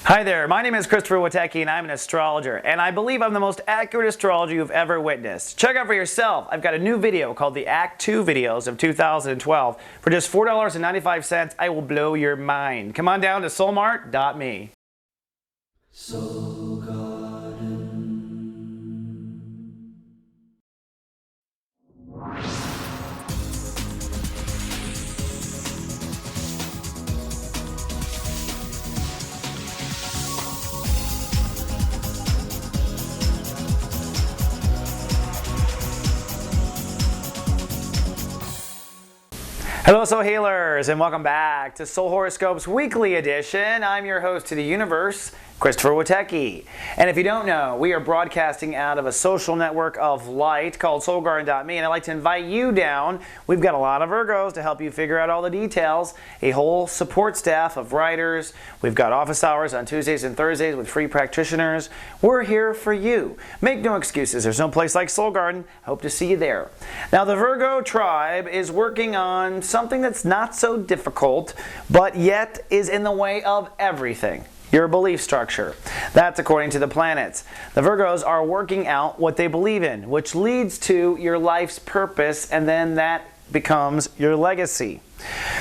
Hi there, my name is Christopher Witecki and I'm an astrologer, and I believe I'm the most accurate astrologer you've ever witnessed. Check out for yourself. I've got a new video called the Act 2 videos of 2012. For just $4.95, I will blow your mind. Come on down to soulmart.me. Hello Soul Healers, and welcome back to Soul Horoscopes Weekly Edition. I'm your host to the universe, Christopher Witecki. And if you don't know, we are broadcasting out of a social network of light called soulgarden.me, and I'd like to invite you down. We've got a lot of Virgos to help you figure out all the details, a whole support staff of writers. We've got office hours on Tuesdays and Thursdays with free practitioners. We're here for you. Make no excuses. There's no place like Soul Garden. Hope to see you there. Now, the Virgo tribe is working on something that's not so difficult, but yet is in the way of everything. Your belief structure. That's according to the planets. The Virgos are working out what they believe in, which leads to your life's purpose, and then that becomes your legacy.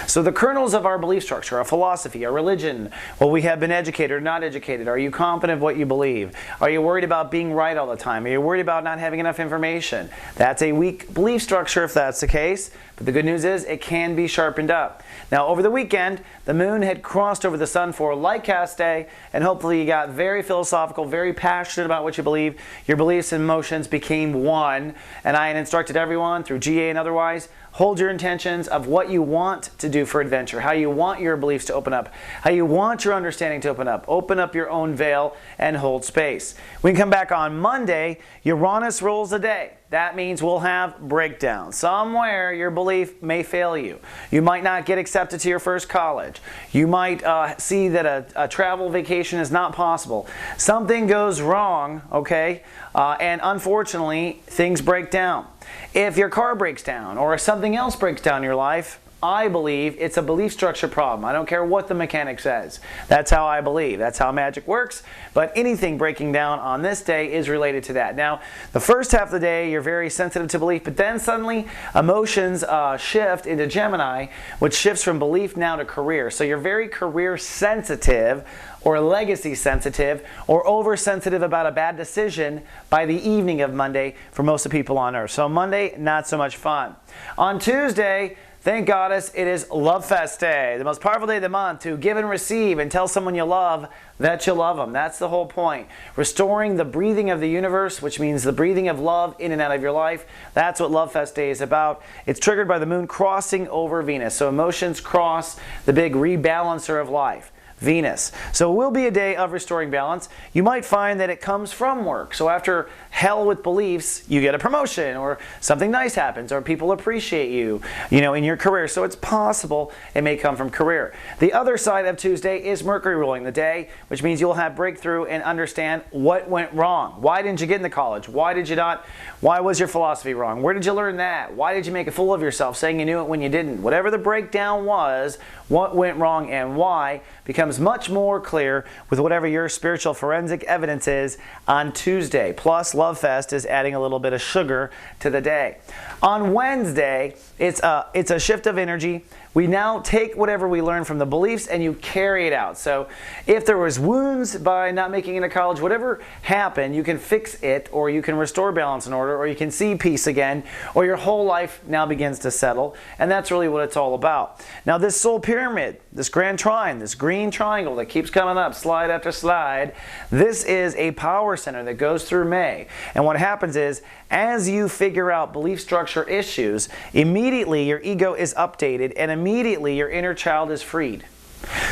So the kernels of our belief structure, our philosophy, our religion, well, we have been educated or not educated. Are you confident of what you believe? Are you worried about being right all the time? Are you worried about not having enough information? That's a weak belief structure if that's the case. But the good news is it can be sharpened up. Now, over the weekend, the moon had crossed over the sun for light cast day, and hopefully you got very philosophical, very passionate about what you believe. Your beliefs and emotions became one, and I had instructed everyone through GA and otherwise, hold your intentions of what you want to do for adventure, how you want your beliefs to open up, how you want your understanding to open up. Open up your own veil and hold space. We can come back on Monday. Uranus rules the day. That means we'll have breakdown. Somewhere your belief may fail you. You might not get accepted to your first college. You might see that a travel vacation is not possible. Something goes wrong, okay? And unfortunately, things break down. If your car breaks down or something else breaks down in your life, I believe it's a belief structure problem. I don't care what the mechanic says. That's how I believe. That's how magic works. But anything breaking down on this day is related to that. Now, the first half of the day, you're very sensitive to belief, but then suddenly emotions shift into Gemini, which shifts from belief now to career. So you're very career sensitive, or legacy sensitive, or oversensitive about a bad decision by the evening of Monday for most of the people on Earth. So Monday, not so much fun. On Tuesday, thank Goddess, it is Love Fest Day, the most powerful day of the month to give and receive and tell someone you love that you love them. That's the whole point. Restoring the breathing of the universe, which means the breathing of love in and out of your life. That's what Love Fest Day is about. It's triggered by the moon crossing over Venus. So emotions cross the big rebalancer of life, Venus. So it will be a day of restoring balance. You might find that it comes from work. So after hell with beliefs, you get a promotion, or something nice happens, or people appreciate you, in your career. So it's possible it may come from career. The other side of Tuesday is Mercury ruling the day, which means you'll have breakthrough and understand what went wrong. Why didn't you get into college? Why did you not? Why was your philosophy wrong? Where did you learn that? Why did you make a fool of yourself saying you knew it when you didn't? Whatever the breakdown was, what went wrong and why becomes much more clear with whatever your spiritual forensic evidence is on Tuesday. Plus, Love Fest is adding a little bit of sugar to the day. On Wednesday, it's a shift of energy. We now take whatever we learn from the beliefs and you carry it out. So if there was wounds by not making it to college, whatever happened, you can fix it, or you can restore balance and order, or you can see peace again, or your whole life now begins to settle. And that's really what it's all about. Now, this soul pyramid, this grand trine, this green triangle that keeps coming up slide after slide, this is a power center that goes through May. And what happens is, as you figure out belief structure issues, immediately your ego is updated and immediately your inner child is freed.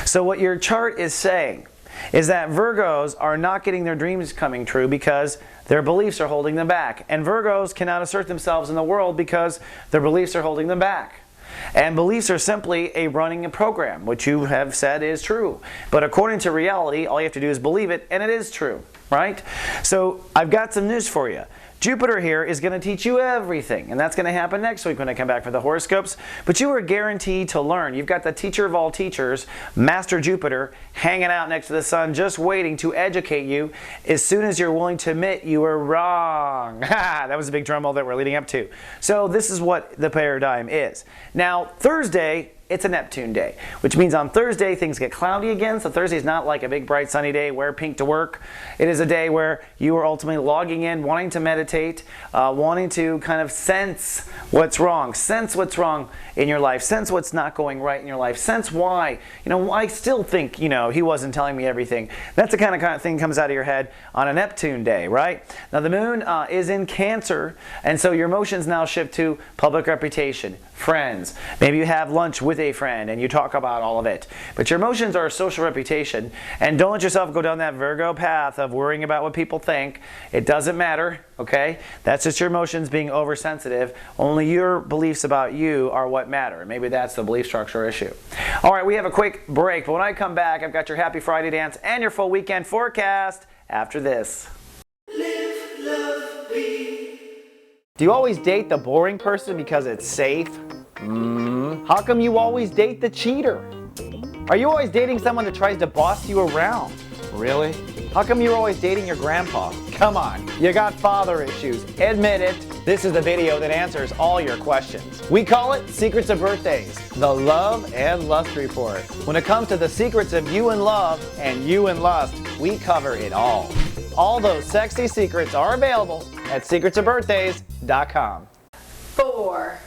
So what your chart is saying is that Virgos are not getting their dreams coming true because their beliefs are holding them back. And Virgos cannot assert themselves in the world because their beliefs are holding them back. And beliefs are simply a running program, which you have said is true. But according to reality, all you have to do is believe it, and it is true. right? So I've got some news for you. Jupiter here is going to teach you everything, and that's going to happen next week when I come back for the horoscopes. But you are guaranteed to learn. You've got the teacher of all teachers, Master Jupiter, hanging out next to the sun, just waiting to educate you as soon as you're willing to admit you were wrong. That was a big drum roll that we're leading up to. So this is what the paradigm is. Now, Thursday, it's a Neptune day, which means on Thursday things get cloudy again. So Thursday is not like a big bright sunny day, wear pink to work. It is a day where you are ultimately logging in, wanting to meditate, wanting to kind of sense what's wrong, sense what's wrong in your life, sense what's not going right in your life, sense why, I still think, he wasn't telling me everything. That's the kind of thing comes out of your head on a Neptune day, right? Now the moon is in Cancer, and so your emotions now shift to public reputation, friends. Maybe you have lunch with a friend and you talk about all of it. But your emotions are a social reputation, and don't let yourself go down that Virgo path of worrying about what people think. It doesn't matter, okay? That's just your emotions being oversensitive. Only your beliefs about you are what matter. Maybe that's the belief structure issue. All right, we have a quick break, but when I come back, I've got your Happy Friday dance and your full weekend forecast after this. Live, love, be. Do you always date the boring person because it's safe? How come you always date the cheater? Are you always dating someone that tries to boss you around? Really? How come you're always dating your grandpa? Come on, you got father issues. Admit it. This is the video that answers all your questions. We call it Secrets of Birthdays, the Love and Lust Report. When it comes to the secrets of you and love and you and lust, we cover it all. All those sexy secrets are available at secretsofbirthdays.com. 4.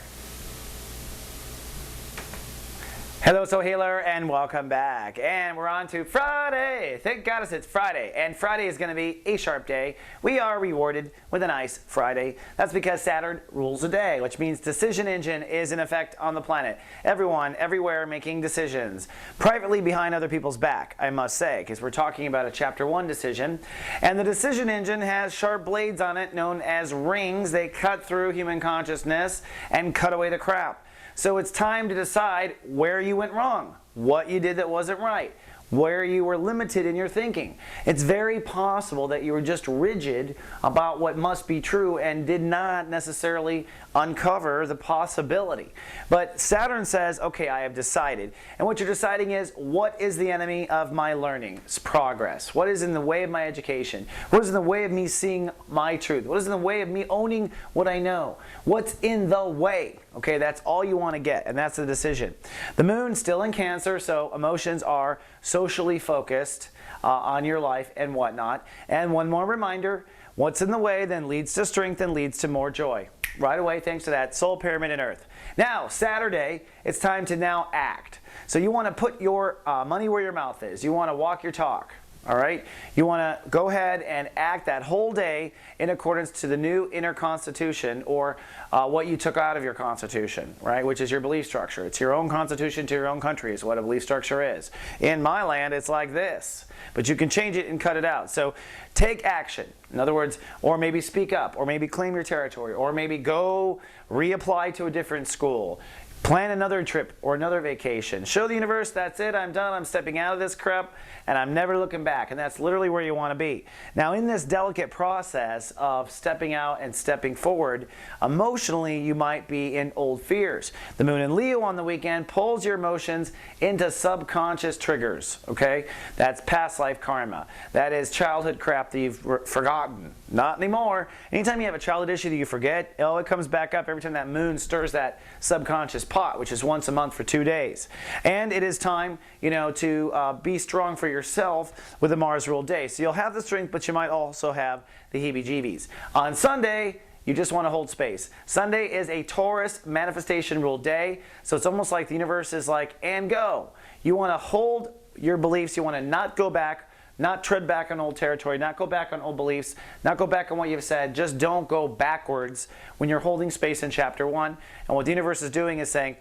Hello, Soul Healer, and welcome back. And we're on to Friday. Thank goddess it's Friday. And Friday is going to be a sharp day. We are rewarded with a nice Friday. That's because Saturn rules the day, which means decision engine is in effect on the planet. Everyone, everywhere making decisions. Privately behind other people's back, I must say, because we're talking about a Chapter 1 decision. And the decision engine has sharp blades on it known as rings. They cut through human consciousness and cut away the crap. So it's time to decide where you went wrong, what you did that wasn't right, where you were limited in your thinking. It's very possible that you were just rigid about what must be true and did not necessarily uncover the possibility. But Saturn says, okay, I have decided. And what you're deciding is, what is the enemy of my learning? It's progress. What is in the way of my education? What is in the way of me seeing my truth? What is in the way of me owning what I know? What's in the way? Okay, that's all you want to get, and that's the decision. The moon's still in Cancer, so emotions are socially focused on your life and whatnot. And one more reminder, what's in the way then leads to strength and leads to more joy. Right away, thanks to that soul pyramid in Earth. Now, Saturday, it's time to now act. So you want to put your money where your mouth is. You want to walk your talk. All right? You want to go ahead and act that whole day in accordance to the new inner constitution, or what you took out of your constitution, right? Which is your belief structure. It's your own constitution to your own country is what a belief structure is. In my land, it's like this. But you can change it and cut it out. So take action. In other words, or maybe speak up, or maybe claim your territory, or maybe go reapply to a different school. Plan another trip or another vacation. Show the universe, that's it, I'm done, I'm stepping out of this crap, and I'm never looking back. And that's literally where you want to be. Now, in this delicate process of stepping out and stepping forward, emotionally, you might be in old fears. The moon in Leo on the weekend pulls your emotions into subconscious triggers, okay? That's past life karma. That is childhood crap that you've forgotten. Not anymore. Anytime you have a childhood issue that you forget, it comes back up every time that moon stirs that subconscious pot, which is once a month for 2 days. And it is time, to be strong for yourself with a Mars ruled day. So you'll have the strength, but you might also have the heebie-jeebies. On Sunday, you just want to hold space. Sunday is a Taurus manifestation ruled day, so it's almost like the universe is like, and go. You want to hold your beliefs. You want to not go back, not tread back on old territory, not go back on old beliefs, not go back on what you've said. Just don't go backwards when you're holding space in Chapter 1. And what the universe is doing is saying,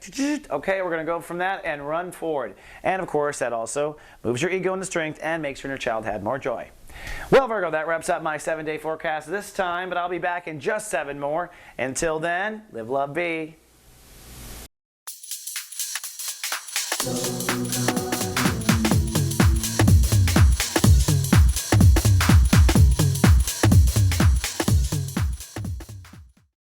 okay, we're going to go from that and run forward. And of course, that also moves your ego into strength and makes your inner child have more joy. Well, Virgo, that wraps up my 7-day forecast this time, but I'll be back in just 7 more. Until then, live, love, be.